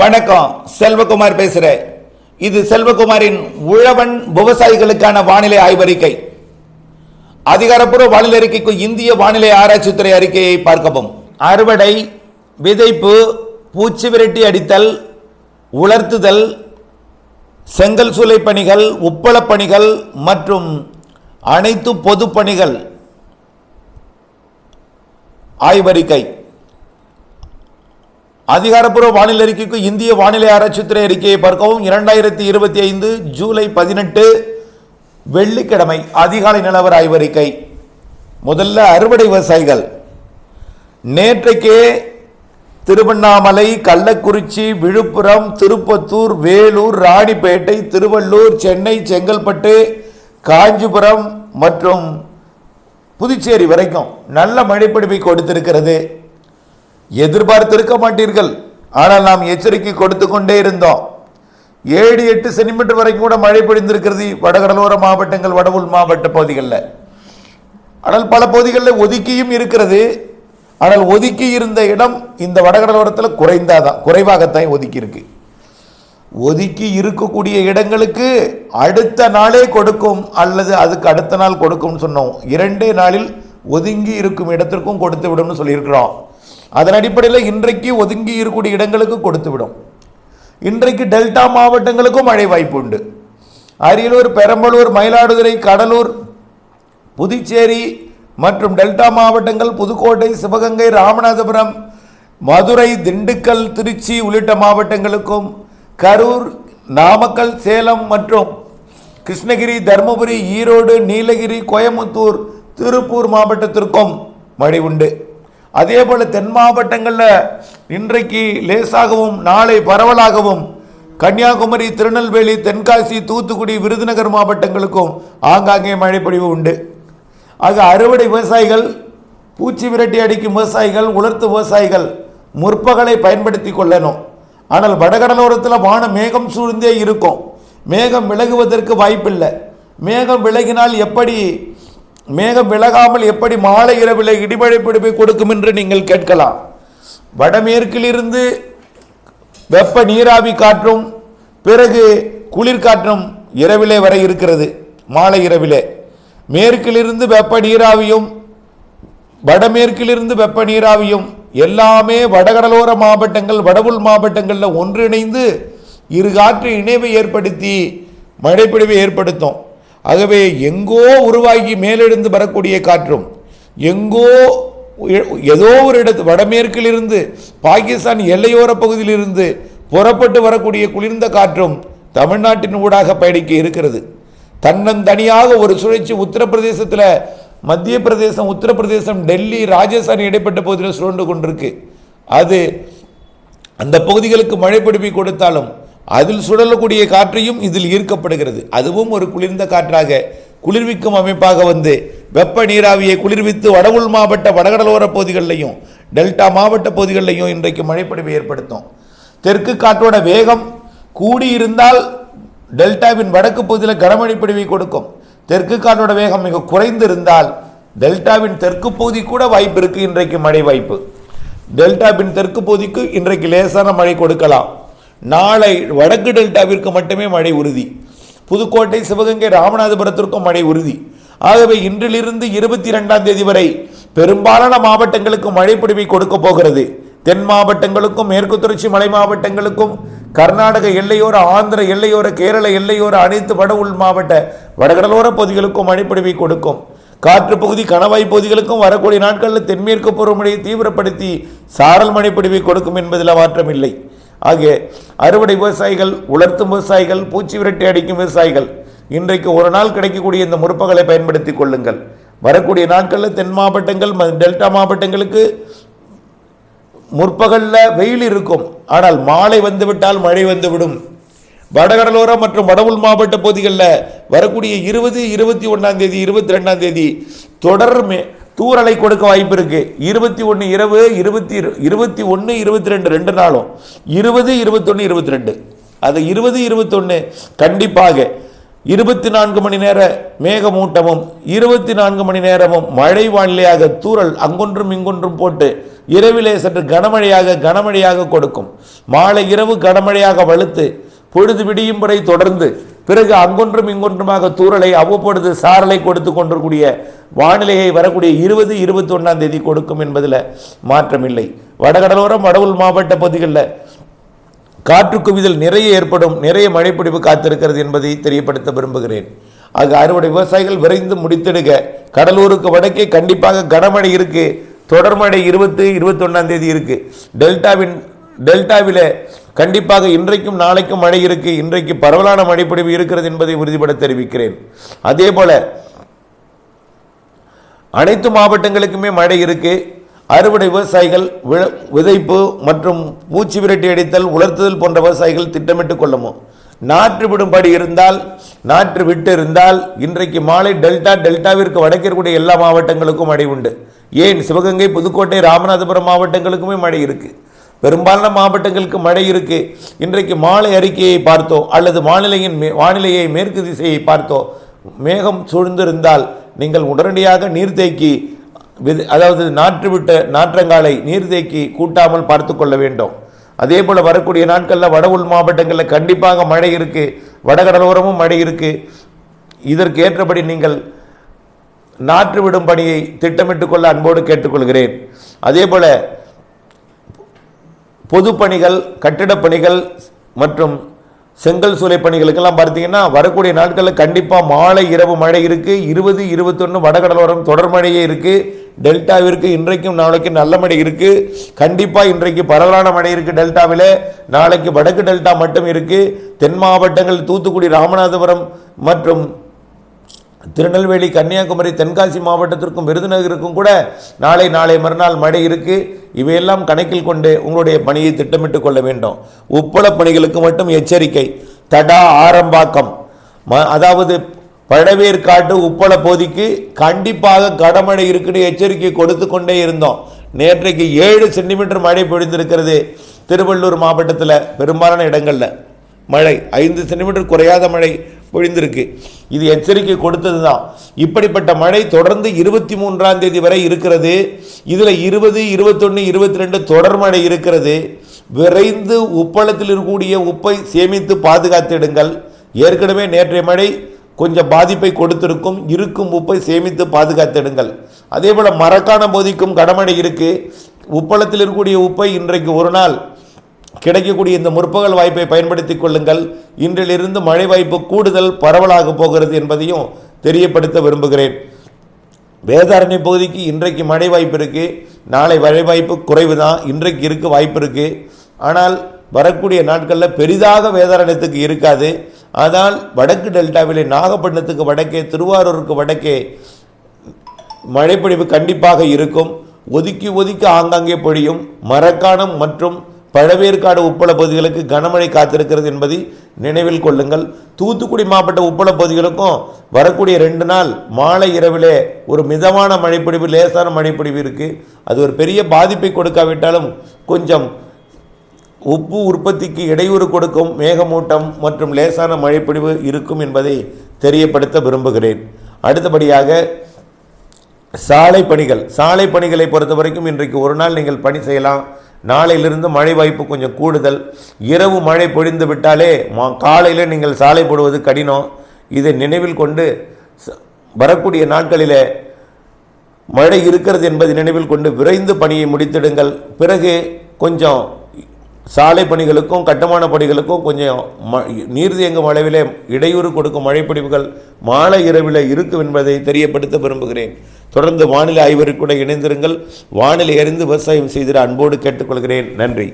வணக்கம், செல்வகுமார் பேசுகிறேன். இது செல்வகுமாரின் உழவன் விவசாயிகளுக்கான வானிலை ஆய்வறிக்கை. அதிகாரப்பூர்வ வானிலை அறிக்கைக்கு இந்திய வானிலை ஆராய்ச்சித்துறை அறிக்கையை பார்க்கவும். அறுவடை, விதைப்பு, பூச்சி விரட்டி அடித்தல், உலர்த்துதல், செங்கல் சூளை பணிகள், உப்பளப் பணிகள் மற்றும் அனைத்து பொது பணிகள் ஆய்வறிக்கை. அதிகாரப்பூர்வ வானிலை அறிக்கைக்கு இந்திய வானிலை ஆராய்ச்சித்துறை அறிக்கையை பார்க்கவும். 2025 ஜூலை 18 வெள்ளிக்கிழமை அதிகாலை நிலவர ஆய்வறிக்கை. முதல்ல அறுவடை விவசாயிகள். நேற்றைக்கே திருவண்ணாமலை, கள்ளக்குறிச்சி, விழுப்புரம், திருப்பத்தூர், வேலூர், ராணிப்பேட்டை, திருவள்ளூர், சென்னை, செங்கல்பட்டு, காஞ்சிபுரம் மற்றும் புதுச்சேரி வரைக்கும் நல்ல மழைப்பொழிவை கொடுத்திருக்கிறது. எதிர்பார்த்திருக்க மாட்டீர்கள், ஆனால் நாம் எச்சரிக்கை கொடுத்து கொண்டே இருந்தோம். 7-8 சென்டிமீட்டர் வரைக்கும் கூட மழை பொழிந்திருக்கிறது வடகடலோர மாவட்டங்கள், வடவுள் மாவட்ட பகுதிகளில். ஆனால் பல பகுதிகளில் ஒதுக்கியும் இருக்கிறது. ஆனால் ஒதுக்கி இருந்த இடம் இந்த வடகடலோரத்தில் குறைவாகத்தான் ஒதுக்கி இருக்கு. ஒதுக்கி இருக்கக்கூடிய இடங்களுக்கு அடுத்த நாளே கொடுக்கும் அல்லது அதுக்கு அடுத்த நாள் கொடுக்கும் சொன்னோம். 2 நாளில் ஒதுங்கி இருக்கும் இடத்திற்கும் கொடுத்து விடும்னு சொல்லியிருக்கிறோம். அதன் அடிப்படையில் இன்றைக்கு ஒதுங்கி இருக்கக்கூடிய இடங்களுக்கு கொடுத்துவிடும். இன்றைக்கு டெல்டா மாவட்டங்களுக்கும் மழை வாய்ப்பு உண்டு. அரியலூர், பெரம்பலூர், மயிலாடுதுறை, கடலூர், புதுச்சேரி மற்றும் டெல்டா மாவட்டங்கள், புதுக்கோட்டை, சிவகங்கை, ராமநாதபுரம், மதுரை, திண்டுக்கல், திருச்சி உள்ளிட்ட மாவட்டங்களுக்கும், கரூர், நாமக்கல், சேலம் மற்றும் கிருஷ்ணகிரி, தருமபுரி, ஈரோடு, நீலகிரி, கோயம்புத்தூர், திருப்பூர் மாவட்டத்திற்கும் மழை உண்டு. அதே போல தென் மாவட்டங்களில் இன்றைக்கு லேசாகவும் நாளை பரவலாகவும் கன்னியாகுமரி, திருநெல்வேலி, தென்காசி, தூத்துக்குடி, விருதுநகர் மாவட்டங்களுக்கும் ஆங்காங்கே மழைப்பொழிவு உண்டு. ஆக அறுவடை விவசாயிகள், பூச்சி விரட்டி அடிக்கும் விவசாயிகள், உலர்த்து விவசாயிகள் முற்பகலை பயன்படுத்தி கொள்ளணும். ஆனால் வடகடலோரத்தில் வானம் மேகம் சூழ்ந்தே இருக்கும். மேகம் விலகுவதற்கு வாய்ப்பில்லை. மேகம் விலகினால் எப்படி, மேகம் விலகாமல் எப்படி மாலை இரவில் இடிமழை பொழிவை கொடுக்கும் என்று நீங்கள் கேட்கலாம். வடமேற்கிலிருந்து வெப்ப நீராவி காற்றும் பிறகு குளிர்காற்றும் இரவிலே வரை இருக்கிறது. மாலை இரவிலே மேற்கிலிருந்து வெப்ப நீராவியும் வடமேற்கிலிருந்து வெப்ப நீராவியும் எல்லாமே வடகடலோர மாவட்டங்கள், வடவுள் மாவட்டங்களில் ஒன்றிணைந்து இரு காற்று இணைவை ஏற்படுத்தி மழைப்பொழிவை ஏற்படுத்தும். ஆகவே எங்கோ உருவாகி மேலெழுந்து வரக்கூடிய காற்றும், எங்கோ ஏதோ ஒரு இடத்து வடமேற்கிலிருந்து பாகிஸ்தான் எல்லையோர பகுதியிலிருந்து புறப்பட்டு வரக்கூடிய குளிர்ந்த காற்றும் தமிழ்நாட்டின் ஊடாக பயணிக்க இருக்கிறது. தன்னந்தனியாக ஒரு சுழற்சி உத்தரப்பிரதேசத்தில், மத்திய பிரதேசம், உத்தரப்பிரதேசம், டெல்லி, ராஜஸ்தான் இடைப்பட்ட பகுதியில் சுழன்று கொண்டிருக்கு. அது அந்த பகுதிகளுக்கு மழை பொழிவை கொடுத்தாலும் அதில் சுழலக்கூடிய காற்றையும் இதில் ஈர்க்கப்படுகிறது. அதுவும் ஒரு குளிர்ந்த காற்றாக குளிர்விக்கும் அமைப்பாக வந்து வெப்ப நீராவியை குளிர்வித்து வடவுள் மாவட்ட வடகடலோர பகுதிகளிலையும் டெல்டா மாவட்ட பகுதிகளிலையும் இன்றைக்கு மழைப்பொழிவை ஏற்படுத்தும். தெற்கு காற்றோட வேகம் கூடியிருந்தால் டெல்டாவின் வடக்கு பகுதியில் கனமழை பொழிவை கொடுக்கும். தெற்கு காற்றோட வேகம் மிக குறைந்து இருந்தால் டெல்டாவின் தெற்கு பகுதி கூட வாய்ப்பு இருக்கு. இன்றைக்கு மழை வாய்ப்பு டெல்டாவின் தெற்கு பகுதிக்கு இன்றைக்கு லேசான மழை கொடுக்கலாம். நாளை வடக்கு டெல்டாவிற்கு மட்டுமே மழை உறுதி. புதுக்கோட்டை, சிவகங்கை, ராமநாதபுரத்திற்கும் மழை உறுதி. ஆகவே இன்றிலிருந்து 22ஆம் தேதி வரை பெரும்பாலான மாவட்டங்களுக்கு மழை பொழிவை கொடுக்க போகிறது. தென் மாவட்டங்களுக்கும், மேற்கு தொடர்ச்சி மலை மாவட்டங்களுக்கும், கர்நாடக எல்லையோர, ஆந்திர எல்லையோர, கேரள எல்லையோர அனைத்து வட உள் மாவட்ட வடகடலோர பகுதிகளுக்கும் மழைப்பொழிவை கொடுக்கும். காற்று பகுதி, கணவாய் பகுதிகளுக்கும் வரக்கூடிய நாட்களில் தென்மேற்கு பருவமழையை தீவிரப்படுத்தி சாரல் மழைப்பொழிவை கொடுக்கும் என்பதில் மாற்றம் இல்லை. ஆகிய அறுவடை விவசாயிகள், உலர்த்தும் விவசாயிகள், பூச்சி விரட்டி அடிக்கும் விவசாயிகள் இன்றைக்கு ஒரு நாள் கிடைக்கக்கூடிய இந்த முற்பகலை பயன்படுத்தி கொள்ளுங்கள். வரக்கூடிய நாட்களில் தென் மாவட்டங்கள், டெல்டா மாவட்டங்களுக்கு முற்பகலில் வெயில் இருக்கும். ஆனால் மாலை வந்துவிட்டால் மழை வந்துவிடும். வடகடலோரம் மற்றும் வடவுள் மாவட்ட பகுதிகளில் வரக்கூடிய 20, 21ஆம் தேதி, 22ஆம் தேதி தொடர் தூறலை கொடுக்க வாய்ப்பு இருக்கு. 21 இரவு, 21, 22 2 நாளும் 20, 21, 22 அது 20, 21 கண்டிப்பாக 24 மணி நேர மேகமூட்டமும் 24 மணி நேரமும் மழை வானிலையாக தூறல் அங்கொன்றும் இங்கொன்றும் போட்டு இரவிலே சற்று கனமழையாக கொடுக்கும். மாலை இரவு கனமழையாக வலுத்து பொழுது விடியும் வரை தொடர்ந்து பிறகு அங்கொன்றும் இங்கொன்றுமாக தூறலை அவ்வப்பொழுது சாரலை கொடுத்து கொண்டிருக்கூடிய வானிலையை வரக்கூடிய 20-21ஆம் தேதி கொடுக்கும் என்பதில் மாற்றமில்லை. வடகடலோரம் வடவுள் மாவட்ட பகுதிகளில் காற்று குவிதல் நிறைய ஏற்படும், நிறைய மழைப்பிடிப்பு காத்திருக்கிறது என்பதை தெரியப்படுத்த விரும்புகிறேன். ஆக அறுவடை விவசாயிகள் விரைந்து முடித்திடுக. கடலூருக்கு வடக்கே கண்டிப்பாக கனமழை இருக்கு, தொடர்மழை 20-21ஆம் தேதி இருக்கு. டெல்டாவில் கண்டிப்பாக இன்றைக்கும் நாளைக்கும் மழை இருக்கு. இன்றைக்கு பரவலான மழைப்பொழிவு இருக்கிறது என்பதை உறுதிபட தெரிவிக்கிறேன். அதே போல அனைத்து மாவட்டங்களுக்குமே மழை இருக்கு. அறுவடை விவசாயிகள் விதைப்பு மற்றும் பூச்சி விரட்டி அடித்தல், உலர்த்துதல் போன்ற விவசாயிகள் திட்டமிட்டுக் கொள்ளவும். நாற்று விடும்படி இருந்தால், நாற்று விட்டு இருந்தால் இன்றைக்கு மாலை டெல்டாவிற்கு வடக்கிற்குடைய எல்லா மாவட்டங்களுக்கும் மழை உண்டு. ஏன் சிவகங்கை, புதுக்கோட்டை, ராமநாதபுரம் மாவட்டங்களுக்குமே மழை இருக்கு. பெரும்பாலான மாவட்டங்களுக்கு மழை இருக்கு. இன்றைக்கு மாலை அறிக்கையை பார்த்தோ அல்லது வானிலையை மேற்கு திசையை பார்த்தோ மேகம் சூழ்ந்திருந்தால் நீங்கள் உடனடியாக நீர்த்தேக்கி, அதாவது நாற்றங்காலை நீர்த்தேக்கி கூட்டாமல் பார்த்து கொள்ள வேண்டும். அதே போல வரக்கூடிய நாட்களில் வட உள் மாவட்டங்களில் கண்டிப்பாக மழை இருக்கு, வடகடலோரமும் மழை இருக்கு. இதற்கு ஏற்றபடி நீங்கள் நாற்று விடும் பணியை திட்டமிட்டுக் கொள்ள அன்போடு கேட்டுக்கொள்கிறேன். அதே போல பொதுப்பணிகள், கட்டிடப் பணிகள் மற்றும் செங்கல் சூளை பணிகளுக்கெல்லாம் பார்த்தீங்கன்னா வரக்கூடிய நாட்களில் கண்டிப்பாக மாலை இரவு மழை இருக்குது. 20-21 வடகடலோரம் தொடர் மழையே இருக்குது. டெல்டாவிற்கு இன்றைக்கும் நாளைக்கும் நல்ல மழை இருக்குது. கண்டிப்பாக இன்றைக்கு பரவலான மழை இருக்குது டெல்டாவில். நாளைக்கு வடக்கு டெல்டா மட்டும் இருக்குது. தென் மாவட்டங்கள் தூத்துக்குடி, ராமநாதபுரம் மற்றும் திருநெல்வேலி, கன்னியாகுமரி, தென்காசி மாவட்டத்திற்கும் விருதுநகருக்கும் கூட நாளை மறுநாள் மழை இருக்கு. இவையெல்லாம் கணக்கில் கொண்டு உங்களுடைய பணியை திட்டமிட்டுக் கொள்ள வேண்டும். உப்பள பணிகளுக்கு மட்டும் எச்சரிக்கை. தடா, ஆரம்பாக்கம், அதாவது பழவேற்காட்டு உப்பள பகுதிக்கு கண்டிப்பாக கனமழை இருக்குன்னு எச்சரிக்கை கொடுத்து கொண்டே இருந்தோம். நேற்றைக்கு 7 சென்டிமீட்டர் மழை பொழிந்திருக்கிறது. திருவள்ளூர் மாவட்டத்தில் பெரும்பாலான இடங்கள்ல மழை 5 சென்டிமீட்டர் குறையாத மழை பொழிந்திருக்கு. இது எச்சரிக்கை கொடுத்தது தான். இப்படிப்பட்ட மழை தொடர்ந்து 23ஆம் தேதி வரை இருக்கிறது. இதில் 20, 21, 22 தொடர் மழை இருக்கிறது. விரைந்து உப்பளத்தில் இருக்கக்கூடிய உப்பை சேமித்து பாதுகாத்திடுங்கள். ஏற்கனவே நேற்றைய மழை கொஞ்சம் பாதிப்பை கொடுத்திருக்கும். இருக்கும் உப்பை சேமித்து பாதுகாத்திடுங்கள். அதே போல மரக்கான பகுதிக்கும் கனமழை இருக்கு. உப்பளத்தில் இருக்கக்கூடிய உப்பை இன்றைக்கு ஒரு நாள் கிடைக்கக்கூடிய இந்த முற்பகல் வாய்ப்பை பயன்படுத்திக் கொள்ளுங்கள். இன்றிலிருந்து மழை வாய்ப்பு கூடுதல் பரவலாக போகிறது என்பதையும் தெரியப்படுத்த விரும்புகிறேன். வேதாரண்ய பகுதிக்கு இன்றைக்கு மழை வாய்ப்பு இருக்கு, நாளை மழை வாய்ப்பு குறைவு தான். இன்றைக்கு இருக்க வாய்ப்பு இருக்கு, ஆனால் வரக்கூடிய நாட்களில் பெரிதாக வேதாரண்யத்துக்கு இருக்காது. ஆனால் வடக்கு டெல்டாவிலே நாகப்பட்டினத்துக்கு வடக்கே, திருவாரூருக்கு வடக்கே மழைப்பொழிவு கண்டிப்பாக இருக்கும். ஒதுக்கி ஆங்காங்கே பொழியும். மரக்காணம் மற்றும் பழவேற்காடு உப்பள பகுதிகளுக்கு கனமழை காத்திருக்கிறது என்பதை நினைவில் கொள்ளுங்கள். தூத்துக்குடி மாவட்ட உப்பள பகுதிகளுக்கும் வரக்கூடிய 2 நாள் மாலை இரவிலே ஒரு மிதமான மழைப்பொழிவு, லேசான மழைப்பொழிவு இருக்கு. அது ஒரு பெரிய பாதிப்பை கொடுக்காவிட்டாலும் கொஞ்சம் உப்பு உற்பத்திக்கு இடையூறு கொடுக்கும் மேகமூட்டம் மற்றும் லேசான மழைப்பொழிவு இருக்கும் என்பதை தெரியப்படுத்த விரும்புகிறேன். அடுத்தபடியாக சாலை பணிகளை பொறுத்த வரைக்கும் இன்றைக்கு ஒரு நாள் நீங்கள் பணி செய்யலாம். நாளையிலிருந்து மழை வாய்ப்பு கொஞ்சம் கூடுதல். இரவு மழை பொழிந்து விட்டாலே காலையில் நீங்கள் சாலை போடுவது கடினம். இதை நினைவில் கொண்டு வரக்கூடிய நாட்களில் மழை இருக்கிறது என்பதை நினைவில் கொண்டு விரைந்து பணியை முடித்திடுங்கள். பிறகு கொஞ்சம் சாலை பணிகளுக்கும் கட்டுமான பணிகளுக்கும் கொஞ்சம் நீர் தேங்கும் அளவிலே இடையூறு கொடுக்கும் மழைப்பொழிவுகள் மாலை இரவில் இருக்கும் என்பதை தெரியப்படுத்த விரும்புகிறேன். தொடர்ந்து வானிலை ஆய்வறிக்கையுடன் இணைந்திருங்கள். வானிலை அறிந்து விவசாயம் செய்திட அன்போடு கேட்டுக்கொள்கிறேன். நன்றி.